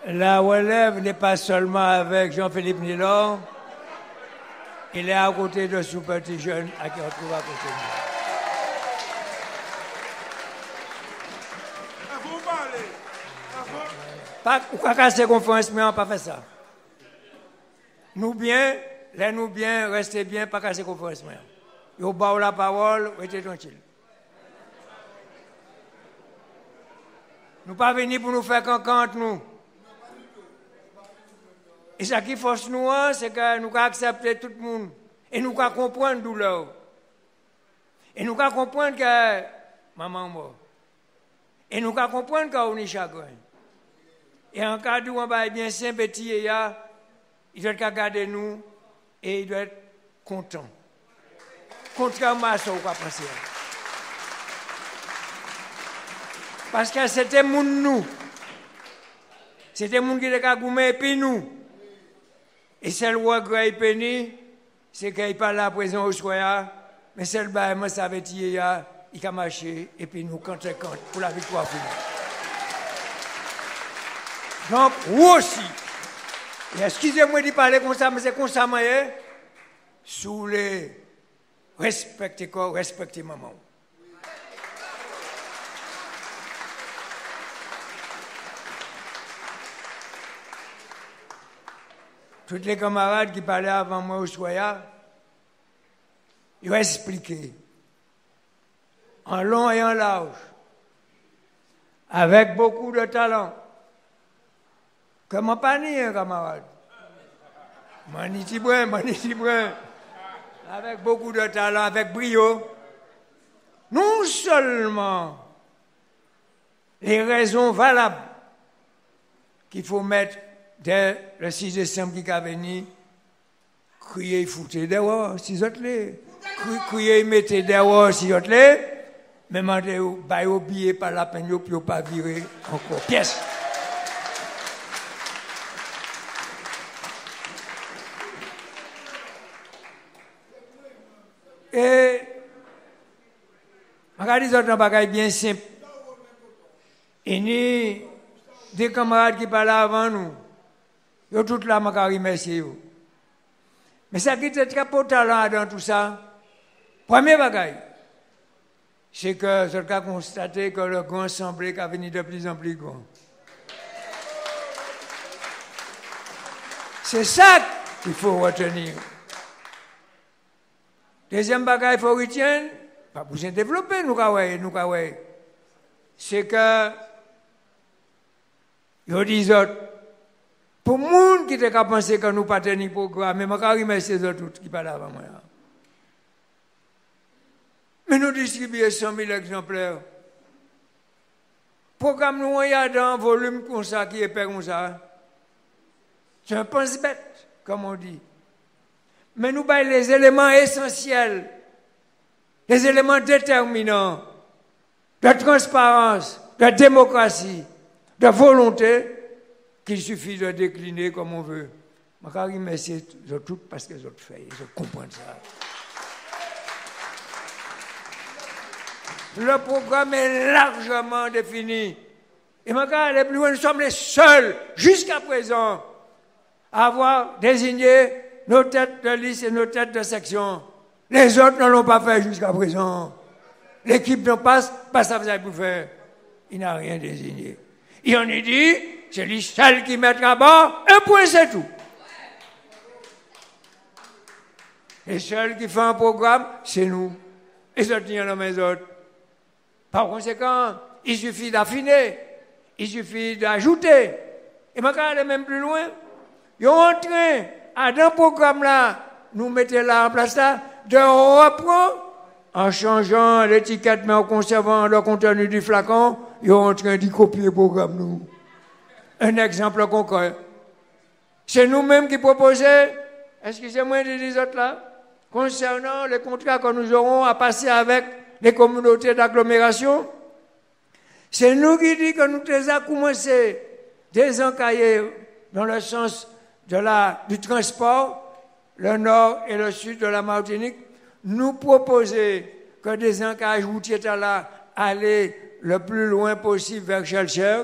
La relève n'est pas seulement avec Jean-Philippe Nilor, il est à côté de ce petit jeune à qui on trouve à côté de nous. Pas casser conférence, mais on pas fait ça. Nous bien, restez bien, pas casser conférence. Vous baillez la parole, restez tranquille. Nous pas venus pour nous faire cancante, nous. Et ce qui force nous, c'est que nous accepter tout le monde. Et nous comprendre la douleur. Et nous comprendre que maman est morte. Et nous comprendre qu'on est chagrin. Et en cas où on va bien simple, petit, il doit regarder nous et il doit être content. Contrairement à ce qu'on va penser. Parce que c'était nous. C'était moun qui était goumé et puis nous. Et celle où regret péni, c'est qu'il pas là à présent au soir, mais celle où moi savais il a marché et puis nous compte pour la victoire finale. Donc, vous aussi, et excusez-moi de parler comme ça, mais c'est comme ça, sous les respectez maman. Tous les camarades qui parlaient avant moi au soir, ils ont expliqué, en long et en large, avec beaucoup de talent. Comment pas ni un camarade? Manitibrin. Avec beaucoup de talent, avec brio. Non seulement les raisons valables qu'il faut mettre dès le 6 décembre qui va venir, crier, foutre dehors, si vous êtes crier, mettez dehors, si vous êtes mais mandez au billet par la peine, puis vous pas virer encore pièce. Et, je vais dire un bagage bien simple. Et ni des camarades qui parlaient avant nous, ils ont tout là, je vais remercier. Mais ça qui est très beau talent dans tout ça, premier bagage, c'est que je vais constater que le grand semblait qu'à venir de plus en plus grand. C'est ça qu'il faut retenir. Deuxième bagage, il faut retenir, pas besoin de développer, nous, c'est que, ils disent, pour les gens qui ont pensé que nous ne pas tenir programme, mais je remercie les autres qui parlent avant moi. Mais nous distribuons 100 000 exemplaires. Programme nous, il y a dans un volume comme ça, qui est épais comme ça. C'est un pense-bête, comme on dit. Mais nous avons les éléments essentiels, les éléments déterminants de transparence, de démocratie, de volonté, qu'il suffit de décliner comme on veut. Je remercie tout parce que je fais, je comprends ça. Le programme est largement défini. Et je vais aller plus loin, nous sommes les seuls, jusqu'à présent, à avoir désigné nos têtes de liste et nos têtes de section. Les autres ne l'ont pas fait jusqu'à présent. L'équipe ne passe, pas ça vous avez pu faire. Il n'a rien désigné. Il en est dit, c'est lui seul qui mettra à bord, un point c'est tout. Les seuls qui font un programme, c'est nous. Et ça tient dans mes autres. Par conséquent, il suffit d'affiner, il suffit d'ajouter. Et je vais aller même plus loin. Ils ont en train, à dans le programme-là, nous mettons là en place là, de reprendre, en changeant l'étiquette, mais en conservant le contenu du flacon, ils sont en train d'y copier le programme, nous. Un exemple concret. C'est nous-mêmes qui proposons, excusez-moi de dire autres là, concernant les contrats que nous aurons à passer avec les communautés d'agglomération. C'est nous qui disons que nous avons commencé désencailler dans le sens du transport, le nord et le sud de la Martinique, nous proposer que des encages routiers là aller le plus loin possible vers Chelcher,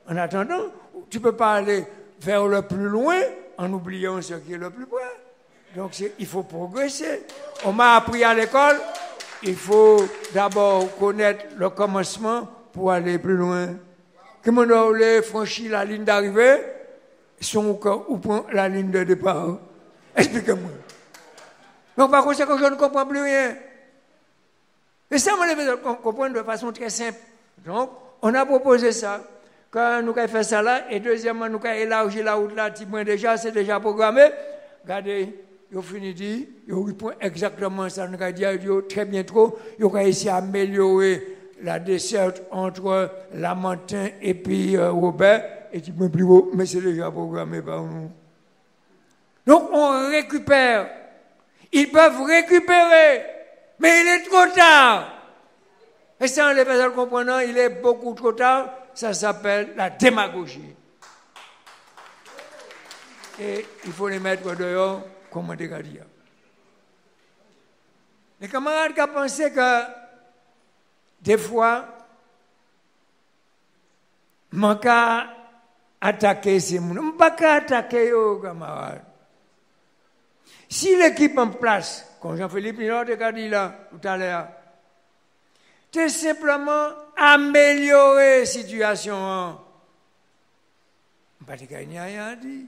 en attendant, tu ne peux pas aller vers le plus loin en oubliant ce qui est le plus près. Donc il faut progresser. On m'a appris à l'école, il faut d'abord connaître le commencement pour aller plus loin. Comment on a franchi la ligne d'arrivée, ou prend la ligne de départ. Expliquez-moi. Donc par conséquent, je ne comprends plus rien. Et ça, on le comprendre de façon très simple. Donc, on a proposé ça. Quand nous avons fait ça là, et deuxièmement, nous avons élargi la route là, déjà, c'est déjà programmé. Regardez, ils ont fini de dire, ils ont répondu exactement ça. Nous avons dit, très bien trop, ils ont réussi à améliorer la desserte entre Lamentin et puis Robert. Et tu peux plus haut, mais c'est déjà programmé par nous. Donc, on récupère. Ils peuvent récupérer. Mais il est trop tard. Et ça, les personnes comprenant, il est beaucoup trop tard. Ça s'appelle la démagogie. Et il faut les mettre dehors, comme on dit. Les camarades qui ont pensé que, des fois, je ne peux pas attaquer ces gens. Je ne peux pas attaquer les camarades. Si l'équipe en place, comme Jean-Philippe Milord a dit là, tout à l'heure, c'est simplement améliorer la situation. On ne peut pas gagner rien dit.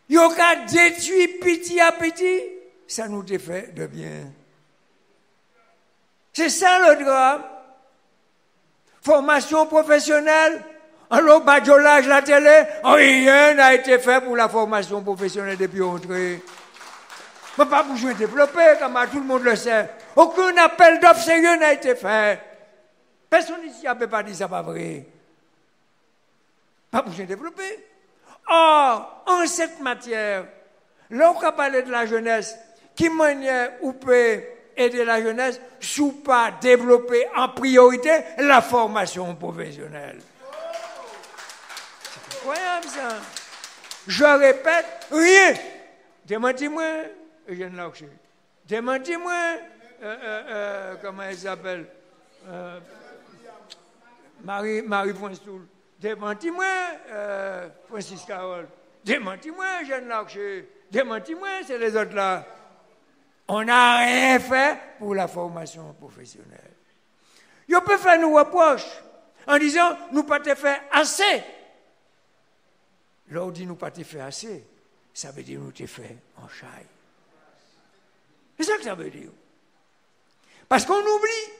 Il y a détruit petit à petit, ça nous fait de bien. C'est ça le drame. Formation professionnelle, alors badiolage la télé, rien n'a été fait pour la formation professionnelle depuis l'entrée. Mais pas besoin de développer, comme tout le monde le sait. Aucun appel d'offres sérieux n'a été fait. Personne ici n'a pas dit ça, pas vrai. Pas besoin de développer. Or, en cette matière, là on a parlé de la jeunesse, qui manière ou peut aider la jeunesse, sous pas développer en priorité la formation professionnelle. C'est incroyable ça. Je répète, rien. Démentis-moi, Eugène Larcher. Démentis-moi, comment elle s'appelle, Marie Poinstoul. Démentis-moi, Francis Carole. Démentis-moi, Eugène Larcher. Démentis-moi, c'est les autres là. On n'a rien fait pour la formation professionnelle. Ils peuvent faire nous reproches en disant, nous pas te fait assez. Là, on dit, nous pas te fait assez. Ça veut dire, nous te fait en chaille. C'est ça que ça veut dire. Parce qu'on oublie.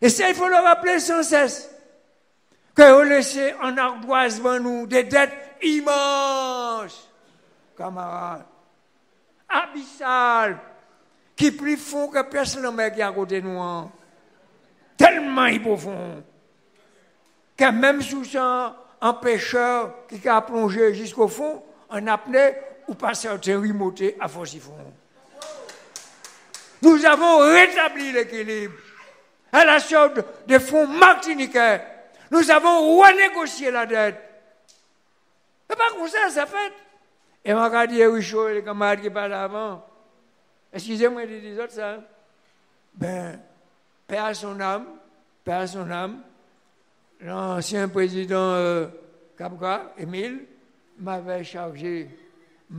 Et ça, il faut le rappeler sans cesse. Qu'on laisse en ardoise devant nous des dettes immenses, camarades, abyssales, qui plus font que personne qui est à côté de nous. Tellement ils profond. Que même sous ça, un pêcheur qui a plongé jusqu'au fond, en apnée, ou pas certains remonter à force de fond. Nous avons rétabli l'équilibre à la sorte de fonds martiniquais. Nous avons renégocié la dette. C'est pas comme ça fait. Et on a dit, Richaud et les camarades qui parlent avant, excusez-moi de dire ça, ben, paix à son âme, l'ancien président Capra, Émile, m'avait chargé, je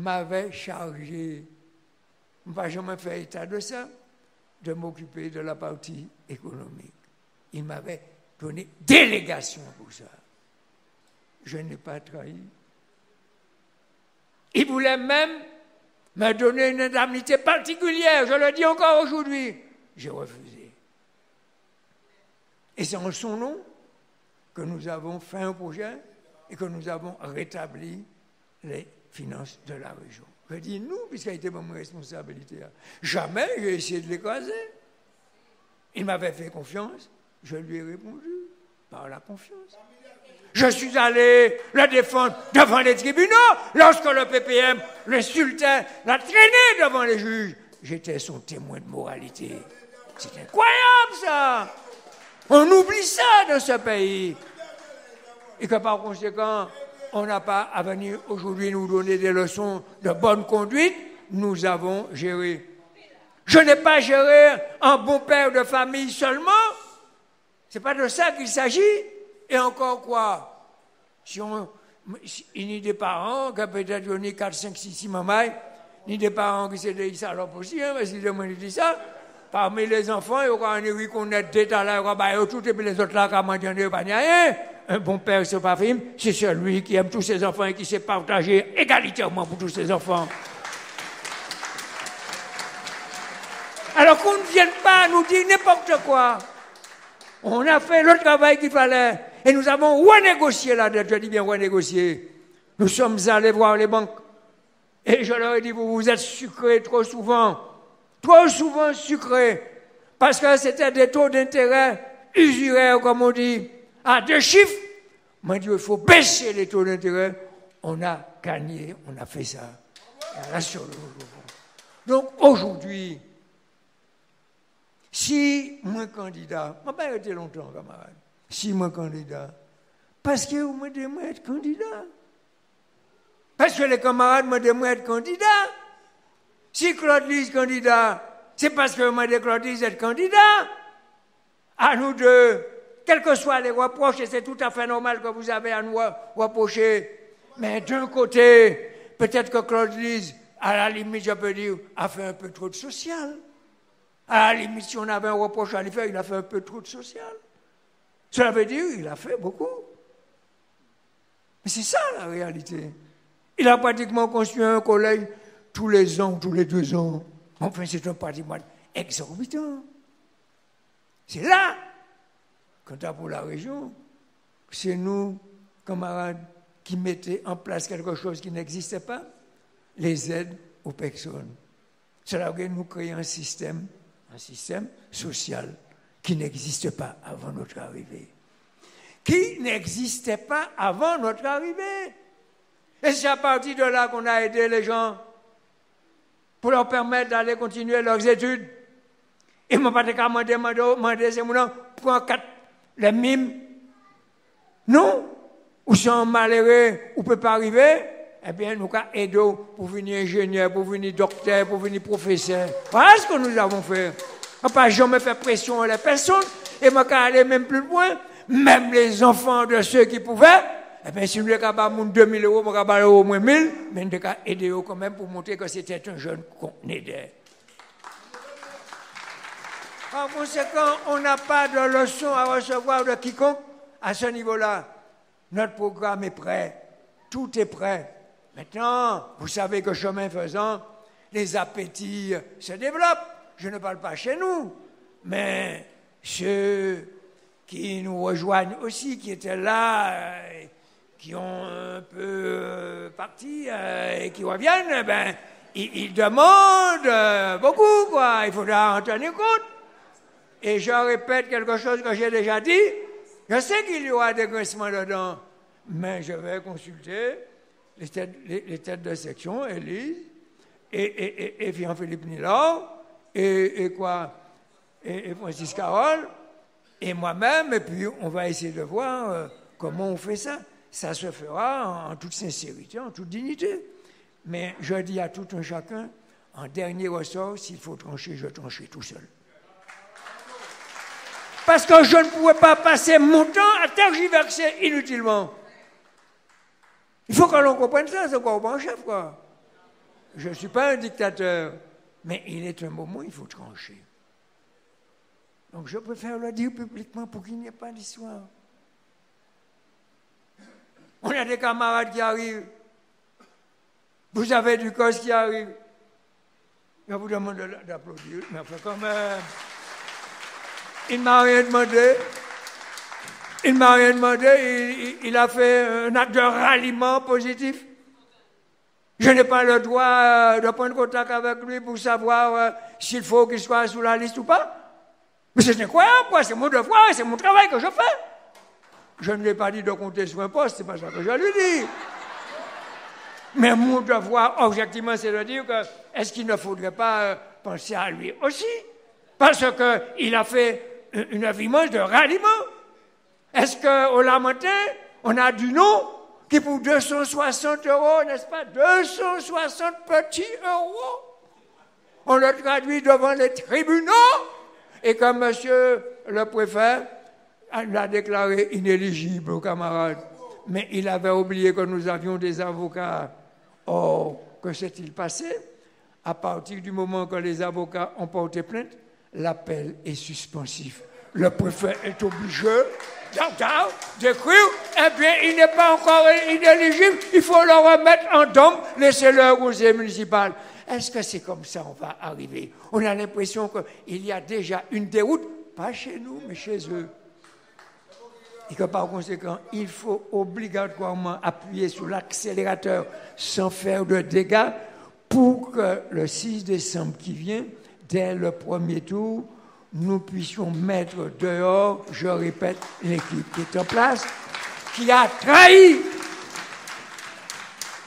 ne vais jamais faire état de ça, de m'occuper de la partie économique. Il m'avait donné délégation pour ça. Je n'ai pas trahi. Il voulait même me donner une indemnité particulière, je le dis encore aujourd'hui. J'ai refusé. Et c'est en son nom que nous avons fait un projet et que nous avons rétabli les finances de la région. Je dis nous, puisqu'il a été mon responsabilité. Jamais j'ai essayé de l'écraser. Il m'avait fait confiance, je lui ai répondu par la confiance. Je suis allé le défendre devant les tribunaux lorsque le PPM l'insultait, l'a traîné devant les juges. J'étais son témoin de moralité. C'est incroyable ça. On oublie ça dans ce pays. Et que par conséquent, on n'a pas à venir aujourd'hui nous donner des leçons de bonne conduite. Nous avons géré. Je n'ai pas géré un bon père de famille seulement. Ce n'est pas de ça qu'il s'agit. Et encore quoi? Il y a des parents qui peut-être ont 4, 5, 6 mamans, ni des parents qui se disent ça alors aussi, hein, parce qu'ils ont dit ça. Parmi les enfants, il y a un oui qu'on est détalé, il y a tout, et puis les autres là, comme on dit, pas rien. Un bon père, c'est pas film, c'est celui qui aime tous ses enfants et qui sait partager égalitairement pour tous ses enfants. Alors qu'on ne vienne pas nous dire n'importe quoi. On a fait le travail qu'il fallait. Et nous avons renégocié la dette. Je dis bien renégocié. Nous sommes allés voir les banques. Et je leur ai dit, vous êtes sucrés trop souvent. Trop souvent sucrés. Parce que c'était des taux d'intérêt usuraires, comme on dit, à 2 chiffres. Moi, je dis, il faut baisser les taux d'intérêt. On a gagné, on a fait ça. Là, sur le... Donc, aujourd'hui, si moi candidat, je ne vais pas arrêter longtemps, camarade, si moi candidat, parce que vous me demandez être candidat. Parce que les camarades me demandent être candidat. Si Claude Lise candidat, c'est parce que vous me demandez Claude Lise être candidat. À nous deux, quels que soient les reproches, et c'est tout à fait normal que vous avez à nous reprocher. Mais d'un côté, peut-être que Claude Lise, à la limite, je peux dire, a fait un peu trop de social. À la limite, si on avait un reproche à lui faire, il a fait un peu trop de social. Cela veut dire qu'il a fait beaucoup. Mais c'est ça la réalité. Il a pratiquement construit un collège tous les ans, tous les 2 ans. Enfin, c'est un patrimoine exorbitant. C'est là, quant à pour la région, c'est nous, camarades, qui mettaient en place quelque chose qui n'existait pas, les aides aux personnes. Cela veut dire nous créer un système social qui n'existe pas avant notre arrivée. Qui n'existait pas avant notre arrivée. Et c'est à partir de là qu'on a aidé les gens pour leur permettre d'aller continuer leurs études. Et moi, pas de cas, demander, c'est mon prends 4 les mimes. Non, ou sont malheureux, ou ne peut pas arriver. Eh bien, nous avons aidé pour venir ingénieur, pour venir docteur, pour venir professeur. Voilà ce que nous avons fait. On n'a pas jamais fait pression à la personne. Et moi, quand aller même plus loin, même les enfants de ceux qui pouvaient, eh bien, si nous avons capable de 2 000 euros, nous avons capable au moins 1 000, mais nous avons aidé quand même pour montrer que c'était un jeune qu'on aidait. En conséquent, on n'a pas de leçon à recevoir de quiconque à ce niveau-là. Notre programme est prêt. Tout est prêt. Maintenant, vous savez que chemin faisant, les appétits se développent. Je ne parle pas chez nous, mais ceux qui nous rejoignent aussi, qui étaient là, qui ont un peu parti et qui reviennent, ben, ils demandent beaucoup, quoi. Il faudra en tenir compte. Et je répète quelque chose que j'ai déjà dit. Je sais qu'il y aura des grincements dedans, mais je vais consulter les têtes de section, Élise, et Jean-Philippe Nilor, et Francis Carole, et moi-même, et puis on va essayer de voir comment on fait ça. Ça se fera en toute sincérité, en toute dignité. Mais je dis à tout un chacun, en dernier ressort, s'il faut trancher, je trancherai tout seul. Parce que je ne pouvais pas passer mon temps à tergiverser inutilement. Il faut que l'on comprenne ça, c'est quoi au bon chef, quoi. Je ne suis pas un dictateur, mais il est un moment où il faut trancher. Donc je préfère le dire publiquement pour qu'il n'y ait pas d'histoire. On a des camarades qui arrivent. Vous avez du cos qui arrive. Je vous demande d'applaudir, mais enfin quand même... Il ne m'a rien demandé. Il a fait un acte de ralliement positif. Je n'ai pas le droit de prendre contact avec lui pour savoir s'il faut qu'il soit sous la liste ou pas. Mais c'est incroyable, quoi. C'est mon devoir, c'est mon travail que je fais. Je ne lui ai pas dit de compter sur un poste, c'est pas ça que je lui dis. Mais mon devoir, objectivement, c'est de dire que est-ce qu'il ne faudrait pas penser à lui aussi? Parce qu'il a fait une avimance de ralliement. Est-ce qu'au Lamentin, on a du nom qui pour 260 €, n'est-ce pas, 260 petits euros, on le traduit devant les tribunaux et comme monsieur le préfet l'a déclaré inéligible, camarades. Mais il avait oublié que nous avions des avocats. Or, que s'est-il passé? À partir du moment que les avocats ont porté plainte, l'appel est suspensif. Le préfet est obligé d'écrire, eh bien, il n'est pas encore inéligible, il faut le remettre en dôme, laissez-le au conseil municipal. Est-ce que c'est comme ça on va arriver? On a l'impression qu'il y a déjà une déroute, pas chez nous, mais chez eux. Et que par conséquent, il faut obligatoirement appuyer sur l'accélérateur sans faire de dégâts pour que le 6 décembre qui vient, dès le premier tour, nous puissions mettre dehors, je répète, l'équipe qui est en place, qui a trahi,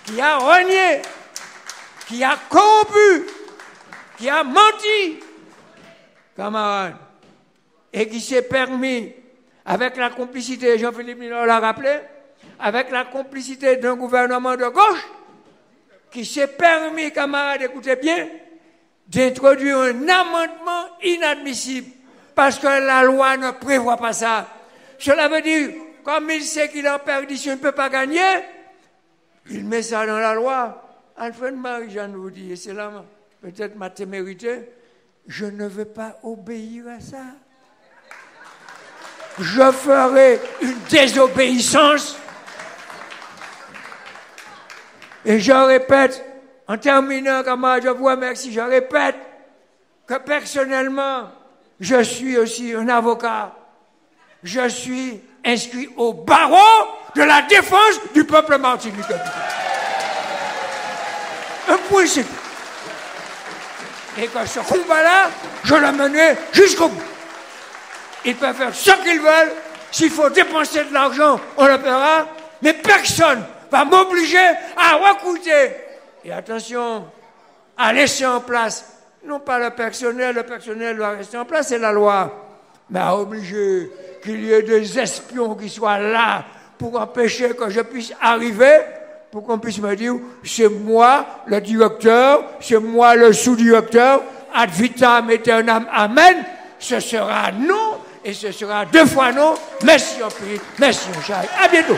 qui a renié, qui a corrompu, qui a menti, camarades, et qui s'est permis, avec la complicité, Jean-Philippe Miller l'a rappelé, avec la complicité d'un gouvernement de gauche, qui s'est permis, camarades, écoutez bien, d'introduire un amendement inadmissible, parce que la loi ne prévoit pas ça. Cela veut dire, comme il sait qu'il est en perdition, il ne peut pas gagner, il met ça dans la loi. Alfred Marie-Jeanne vous dit, et c'est là peut-être ma témérité, je ne veux pas obéir à ça. Je ferai une désobéissance. Et je répète, en terminant, camarade, je vous remercie, je répète que personnellement, je suis aussi un avocat. Je suis inscrit au barreau de la défense du peuple martiniquais. Un point c'est tout. Et que ce combat-là, je le menais jusqu'au bout. Ils peuvent faire ce qu'ils veulent. S'il faut dépenser de l'argent, on le paiera. Mais personne va m'obliger à recruter. Et attention, à laisser en place, non pas le personnel doit rester en place, c'est la loi. Mais à obliger qu'il y ait des espions qui soient là pour empêcher que je puisse arriver, pour qu'on puisse me dire, c'est moi le directeur, c'est moi le sous-directeur, ad vitam aeternam, amen, ce sera non, et ce sera 2 fois non, merci en prix, merci en charge. À bientôt.